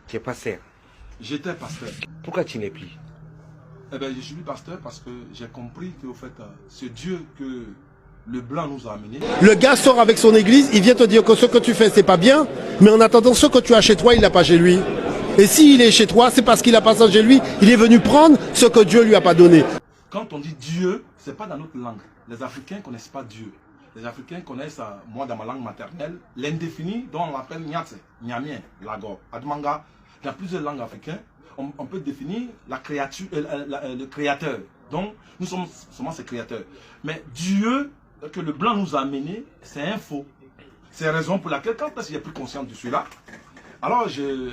Tu es pasteur. J'étais pasteur. Pourquoi tu n'es plus? Eh bien, je suis pasteur parce que j'ai compris que, au fait, ce Dieu que le blanc nous a amené. Le gars sort avec son église, il vient te dire que ce que tu fais, c'est pas bien, mais en attendant, ce que tu as chez toi, il l'a pas chez lui. Et s'il est chez toi, c'est parce qu'il a pas ça chez lui, il est venu prendre ce que Dieu lui a pas donné. Quand on dit Dieu, c'est pas dans notre langue. Les Africains connaissent pas Dieu. Les Africains connaissent, moi dans ma langue maternelle, l'indéfini dont on l'appelle Nyatse, Nyamien, Lago, Admanga. Dans plusieurs langues africaines, on peut définir la créature, le créateur. Donc, nous sommes seulement ces créateurs. Mais Dieu, que le blanc nous a amené, c'est un faux. C'est la raison pour laquelle, quand j'ai pris conscience de cela, alors je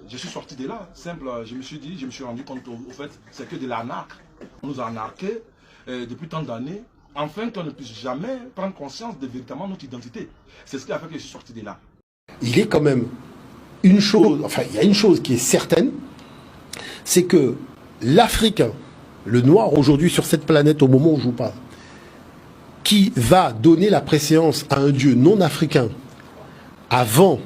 suis sorti de là. Simple, je me suis rendu compte, au fait, c'est que de l'arnaque. On nous a arnaqués depuis tant d'années, afin qu'on ne puisse jamais prendre conscience de véritablement notre identité. C'est ce qui a fait que je suis sorti de là. Il est quand même une chose, enfin, il y a une chose qui est certaine, c'est que l'Africain, le noir aujourd'hui sur cette planète au moment où je vous parle, qui va donner la préséance à un Dieu non africain avant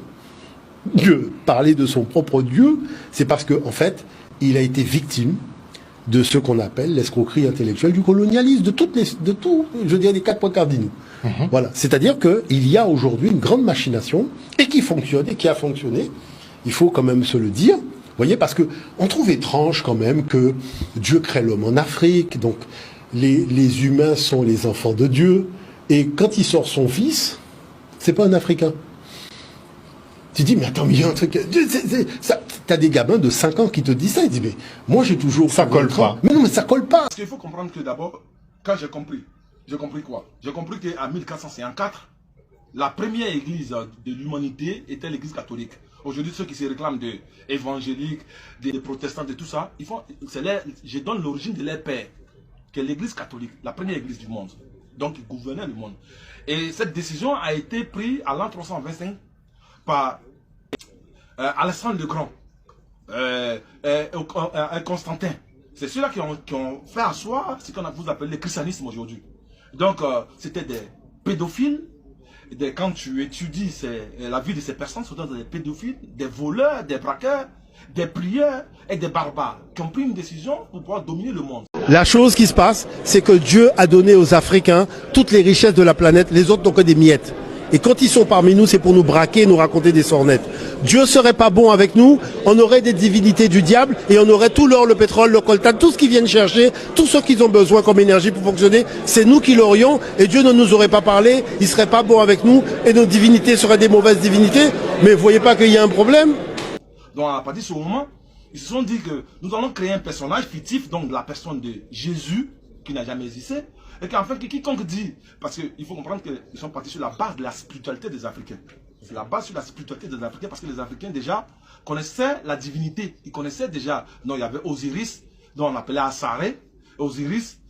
de parler de son propre Dieu, c'est parce qu'en fait, il a été victime de ce qu'on appelle l'escroquerie intellectuelle du colonialisme, de tout, je dirais, les 4 points cardinaux. Voilà. C'est-à-dire qu'il y a aujourd'hui une grande machination, et qui fonctionne, et qui a fonctionné, il faut quand même se le dire, vous voyez, parce que on trouve étrange quand même que Dieu crée l'homme en Afrique, donc les humains sont les enfants de Dieu, et quand il sort son fils, c'est pas un Africain. Tu dis, mais attends, mais il y a un truc... T'as des gamins de 5 ans qui te disent ça, ils disent, mais moi j'ai toujours... Ça colle pas. Mais non, mais ça colle pas. Parce qu'il faut comprendre que d'abord, quand j'ai compris quoi? J'ai compris qu'en 1454, la première église de l'humanité était l'église catholique. Aujourd'hui, ceux qui se réclament d'évangéliques, des protestants, de tout ça, je donne l'origine de leur père, qui est l'église catholique, la première église du monde. Donc, ils gouvernaient le monde. Et cette décision a été prise à l'an 325 par Alexandre le Grand, Constantin. C'est ceux-là qui ont fait asseoir ce qu'on vous appelle le christianisme aujourd'hui. Donc, c'était des pédophiles. Quand tu étudies la vie de ces personnes, ce sont des pédophiles, des voleurs, des braqueurs, des prieurs et des barbares qui ont pris une décision pour pouvoir dominer le monde. La chose qui se passe, c'est que Dieu a donné aux Africains toutes les richesses de la planète, les autres n'ont que des miettes. Et quand ils sont parmi nous, c'est pour nous braquer et nous raconter des sornettes. Dieu serait pas bon avec nous, on aurait des divinités du diable et on aurait tout l'or, le pétrole, le coltan, tout ce qu'ils viennent chercher, tout ce qu'ils ont besoin comme énergie pour fonctionner, c'est nous qui l'aurions et Dieu ne nous aurait pas parlé, il serait pas bon avec nous et nos divinités seraient des mauvaises divinités. Mais vous voyez pas qu'il y a un problème? Donc à partir de ce moment, ils se sont dit que nous allons créer un personnage fictif, donc la personne de Jésus, qui n'a jamais existé. Et qu'enfin, quiconque dit, parce qu'il faut comprendre qu'ils sont partis sur la base de la spiritualité des Africains. C'est la base sur la spiritualité des Africains, parce que les Africains déjà connaissaient la divinité. Ils connaissaient déjà, non, il y avait Osiris, dont on appelait Asaré, Osiris,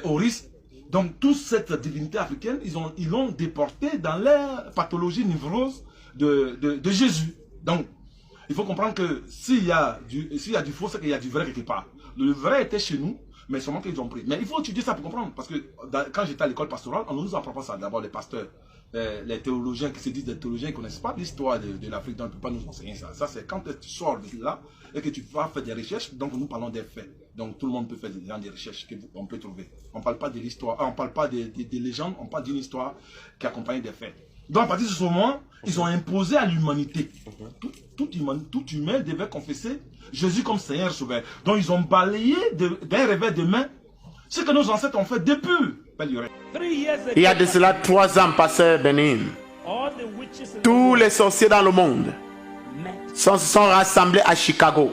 Horus. Donc toute cette divinité africaine, ils l'ont déporté dans leur pathologie névrose de Jésus. Donc, il faut comprendre que s'il y a du faux, c'est qu'il y a du vrai quelque part. Le vrai était chez nous, mais seulement qu'ils ont pris. Mais il faut étudier ça pour comprendre. Parce que quand j'étais à l'école pastorale, on nous apprend ça. D'abord les pasteurs, les théologiens qui se disent des théologiens, ils ne connaissent pas l'histoire de l'Afrique, donc ils ne peuvent pas nous enseigner ça. Ça, c'est quand tu sors de là et que tu vas faire des recherches, donc nous parlons des faits. Donc tout le monde peut faire des recherches qu'on peut trouver. On ne parle pas de l'histoire, on ne parle pas des légendes, on parle d'une histoire qui accompagne des faits. Donc à partir de ce moment, ils ont imposé à l'humanité. Tout humain devait confesser Jésus comme Seigneur Sauveur. Donc ils ont balayé d'un revers de main ce que nos ancêtres ont fait depuis. Il y a de cela 3 ans, pasteur Benin, tous les sorciers dans le monde se sont rassemblés à Chicago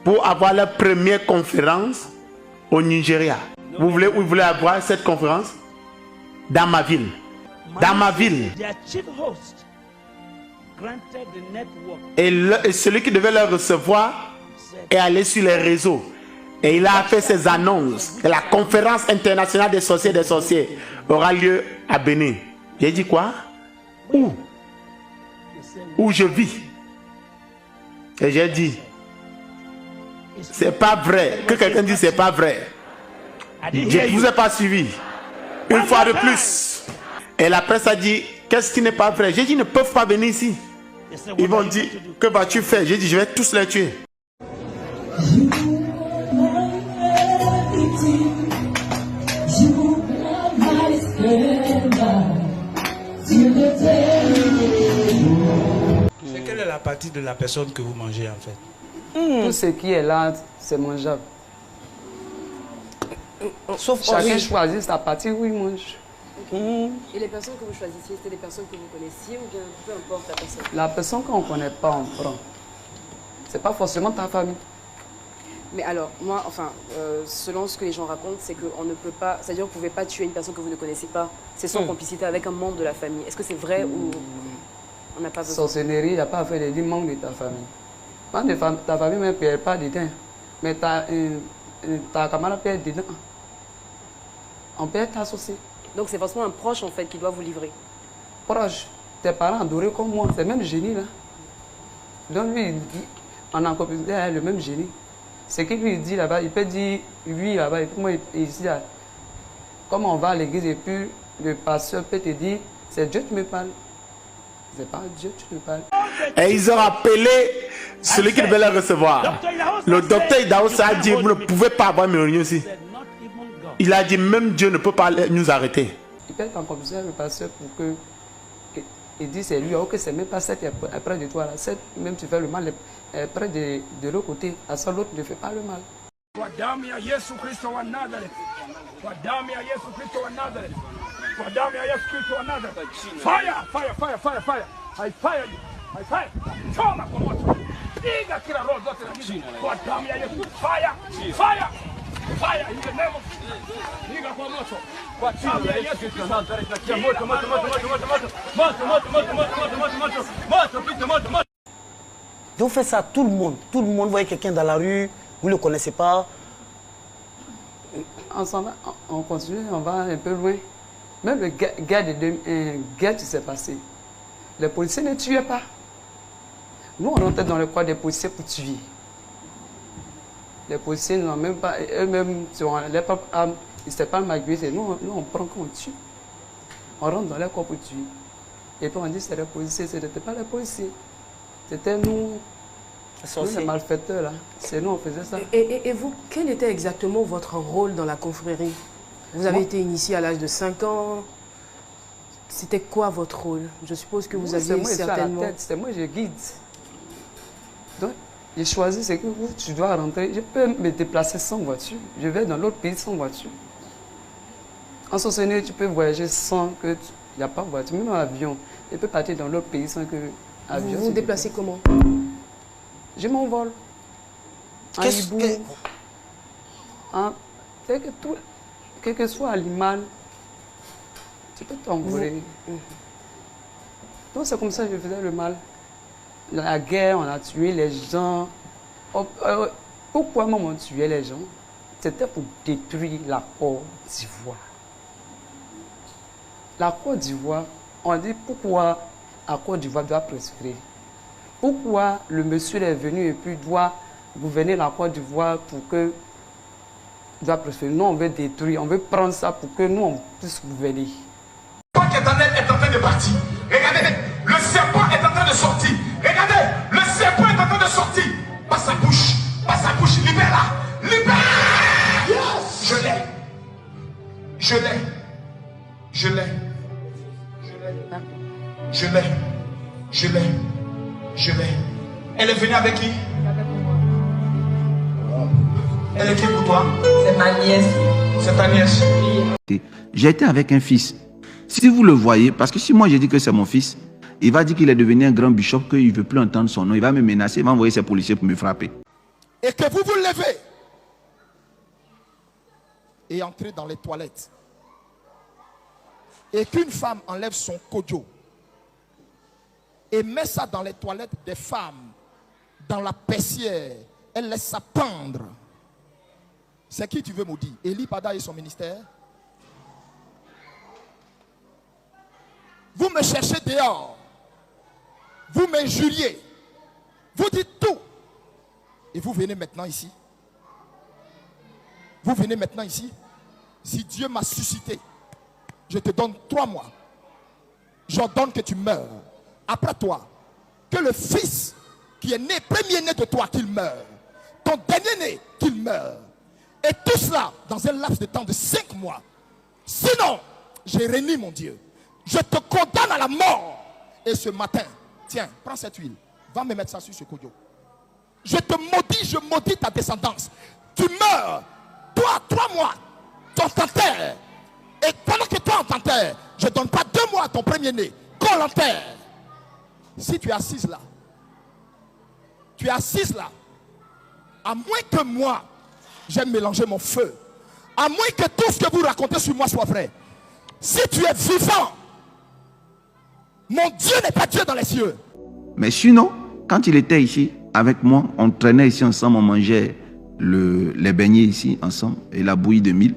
pour avoir leur première conférence au Nigeria. Vous voulez avoir cette conférence? Dans ma ville. Dans ma ville. Et celui qui devait le recevoir est allé sur les réseaux. Et il a fait ses annonces. Et la conférence internationale des sorciers et des sorciers aura lieu à Bénin. J'ai dit quoi? Où je vis. Et j'ai dit, c'est pas vrai. Que quelqu'un dise c'est pas vrai. Je ne vous ai pas suivi. Une fois de plus. Et la presse a dit, qu'est-ce qui n'est pas vrai? J'ai dit, ils ne peuvent pas venir ici. Ils vont dire, que vas-tu faire? J'ai dit, je vais tous les tuer. Quelle est la partie de la personne que vous mangez en fait? Tout ce qui est là, c'est mangeable. Sauf Chacun choisit sa partie où il mange. Et les personnes que vous choisissiez, c'était des personnes que vous connaissiez ou bien peu importe la personne? La personne qu'on ne connaît pas, on prend. C'est pas forcément ta famille. Mais alors, moi, enfin, selon ce que les gens racontent, c'est qu'on ne peut pas, c'est-à-dire que vous ne pouvez pas tuer une personne que vous ne connaissez pas. C'est sans complicité avec un membre de la famille. Est-ce que c'est vrai ou on n'a pas besoin? Sorcellerie, il n'y a pas à faire des membres de ta famille. Même ta famille ne perd pas dedans. Mais ta camarade perd dedans. On perd ta société. Donc c'est forcément un proche en fait qui doit vous livrer. Proche, tes parents adorés comme moi, c'est le même génie là. Donc lui, il dit, on a encore le même génie. Ce qu'il lui dit là-bas, il peut dire oui là-bas, et puis moi ici, là, comme on va à l'église et puis le pasteur peut te dire, c'est Dieu qui me parle. C'est pas Dieu qui me parle. Et ils ont appelé celui qui devait les recevoir. Le docteur Idaoussa a dit, vous ne pouvez pas avoir mes réunions ici. Il a dit, même Dieu ne peut pas nous arrêter. Il peut être en commission le pasteur pour que... Il dit, c'est lui, ok, c'est même pas cette près de toi là. Cette, même tu fais le mal, près de l'autre côté. À ça, l'autre ne fait pas le mal. Fire, fire, fire, fire, fire. I fire you. I fire. Choma kwa moto. Piga kila roho zote za giza. Kwa damu ya Yesu. Fire, fire. Fire in the name of Jesus. Piga kwa moto. Kwa damu ya Yesu. Moto, moto, moto, moto, moto, moto, moto. Moto, moto, moto, moto, moto, moto, moto. Moto, pita, moto, moto. Donc faites ça à tout le monde. Tout le monde, vous voyez quelqu'un dans la rue, vous ne le connaissez pas. On s'en va, on continue, on va un peu loin. Même le guerre qui s'est passé, les policiers ne tuaient pas. Nous, on rentrait dans le corps des policiers pour tuer. Les policiers n'ont même pas, eux-mêmes, sur les propres armes, ils ne s'étaient pas malgré. Nous, on prend qu'on tue. On rentre dans leur corps pour tuer. Et puis on dit c'est les policiers, ce n'était pas les policiers. C'était nous les malfaiteurs là. C'est nous, on faisait ça. Et vous, quel était exactement votre rôle dans la confrérie? Vous avez été initié à l'âge de 5 ans. C'était quoi votre rôle? Je suppose que vous aviez certainement... C'est moi, je guide. Donc, j'ai choisi, c'est que tu dois rentrer. Je peux me déplacer sans voiture. Je vais dans l'autre pays sans voiture. En sorcellerie, tu peux voyager sans que... Il n'y a pas de voiture, même en avion. Tu peux partir dans l'autre pays sans que... Vous vous déplacez comment? Je m'envole. En hibou. Quel que soit l'animal, tu peux t'envoler. Donc c'est comme ça que je faisais le mal. Dans la guerre, on a tué les gens. Pourquoi on tuait les gens? C'était pour détruire la Côte d'Ivoire. La Côte d'Ivoire, on dit pourquoi la Côte d'Ivoire doit prospérer. Pourquoi le monsieur est venu et puis doit gouverner la Côte d'Ivoire pour que doit prospérer. Nous, on veut détruire, on veut prendre ça pour que nous, on puisse gouverner. Le serpent éternel est en train de partir. Regardez, le serpent est en train de sortir. Regardez, le serpent est en train de sortir. Pas sa bouche, libère-la, libère. Yes. Je l'ai. Je l'ai. Je l'ai. Je l'ai. Je l'ai. Je l'ai. Elle est venue avec qui? Elle est qui pour toi? C'est ma nièce. C'est ta nièce. J'ai été avec un fils. Si vous le voyez, parce que si moi j'ai dit que c'est mon fils, il va dire qu'il est devenu un grand bishop, qu'il ne veut plus entendre son nom, il va me menacer, il va envoyer ses policiers pour me frapper. Et que vous vous levez et entrez dans les toilettes. Et qu'une femme enlève son kojo et met ça dans les toilettes des femmes, dans la pessière, elle laisse ça pendre. C'est qui tu veux maudire? Eli Pada et son ministère? Vous me cherchez dehors. Vous m'injuriez. Vous dites tout. Et vous venez maintenant ici. Vous venez maintenant ici. Si Dieu m'a suscité, je te donne 3 mois. J'ordonne que tu meurs. Après toi, que le fils qui est né, premier-né de toi, qu'il meure. Ton dernier-né, qu'il meure. Et tout cela dans un laps de temps de 5 mois. Sinon, j'ai renié mon Dieu. Je te condamne à la mort. Et ce matin, tiens, prends cette huile. Va me mettre ça sur ce koyo. Je te maudis, je maudis ta descendance. Tu meurs. Toi, 3 mois, tu t'enterres. Et pendant que toi, on t'enterre, je ne donne pas 2 mois à ton premier-né. Qu'on l'enterre. Si tu es assise là, à moins que moi, j'aime mélanger mon feu, à moins que tout ce que vous racontez sur moi soit vrai, si tu es vivant, mon Dieu n'est pas Dieu dans les cieux. Mais sinon, quand il était ici, avec moi, on traînait ici ensemble, on mangeait les beignets ici ensemble et la bouillie de mil.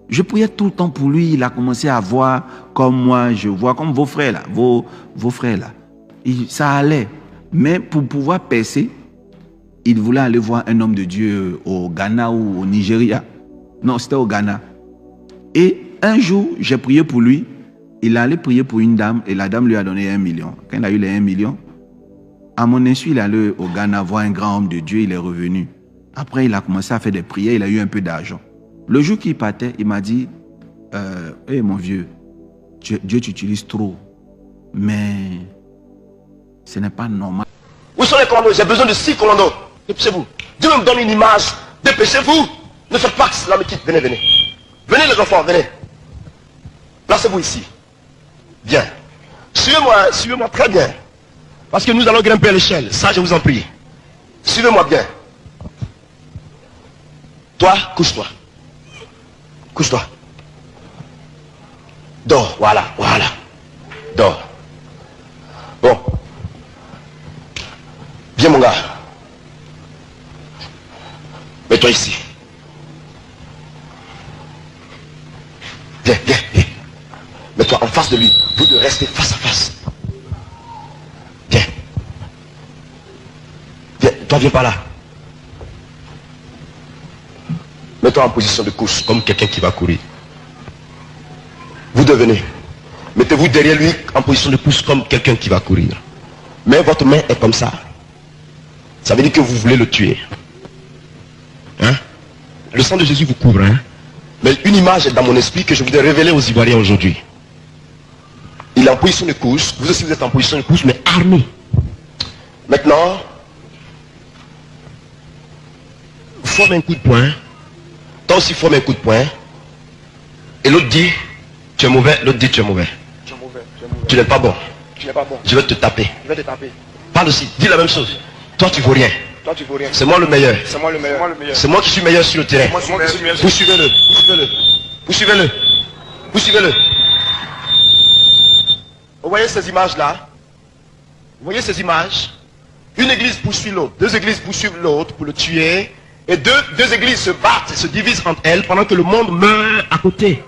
Je priais tout le temps pour lui. Il a commencé à voir comme moi, je vois, comme vos frères là, vos frères là. Ça allait. Mais pour pouvoir percer, il voulait aller voir un homme de Dieu au Ghana ou au Nigeria. Non, c'était au Ghana. Et un jour, j'ai prié pour lui. Il allait prier pour une dame et la dame lui a donné 1 million. Quand il a eu les 1 million, à mon insu, il allait au Ghana voir un grand homme de Dieu. Il est revenu. Après, il a commencé à faire des prières. Il a eu un peu d'argent. Le jour qu'il partait, il m'a dit, hey, mon vieux, Dieu t'utilise trop. Mais ce n'est pas normal. Où sont les commandos? J'ai besoin de 6 commandos. Dépêchez-vous. Dieu me donne une image. Dépêchez-vous. Ne faites pas la métite. Venez, venez. Venez les enfants, venez. Placez-vous ici. Bien. Suivez-moi, suivez-moi très bien. Parce que nous allons grimper à l'échelle. Ça, je vous en prie. Suivez-moi bien. Toi, couche-toi. Couche-toi. Dors, voilà, voilà. Dors. Bon. Viens mon gars. Mets-toi ici. Viens, viens, viens. Mets-toi en face de lui. Vous deux restez face à face. Viens. Viens, toi viens par là. Mets-toi en position de course, comme quelqu'un qui va courir. Vous devenez. Mettez-vous derrière lui en position de course, comme quelqu'un qui va courir. Mais votre main est comme ça. Ça veut dire que vous voulez le tuer. Hein? Le sang de Jésus vous couvre. Hein? Mais une image est dans mon esprit que je voudrais révéler aux Ivoiriens aujourd'hui. Il est en position de course. Vous aussi vous êtes en position de course, mais armé. Maintenant, forme un coup de poing. Toi aussi forme un coup de poing. Et l'autre dit, tu es mauvais. L'autre dit, tu es mauvais. Tu n'es pas bon. Je vais te taper. Parle aussi, dis la même chose. Toi tu vaux rien. C'est moi le meilleur. C'est moi qui suis meilleur sur le terrain. Vous suivez-le. Vous suivez-le. Vous suivez-le. Vous voyez ces images-là? Vous voyez ces images? Une église poursuit l'autre. 2 églises poursuivent l'autre pour le tuer. Et deux églises se battent et se divisent entre elles pendant que le monde meurt à côté.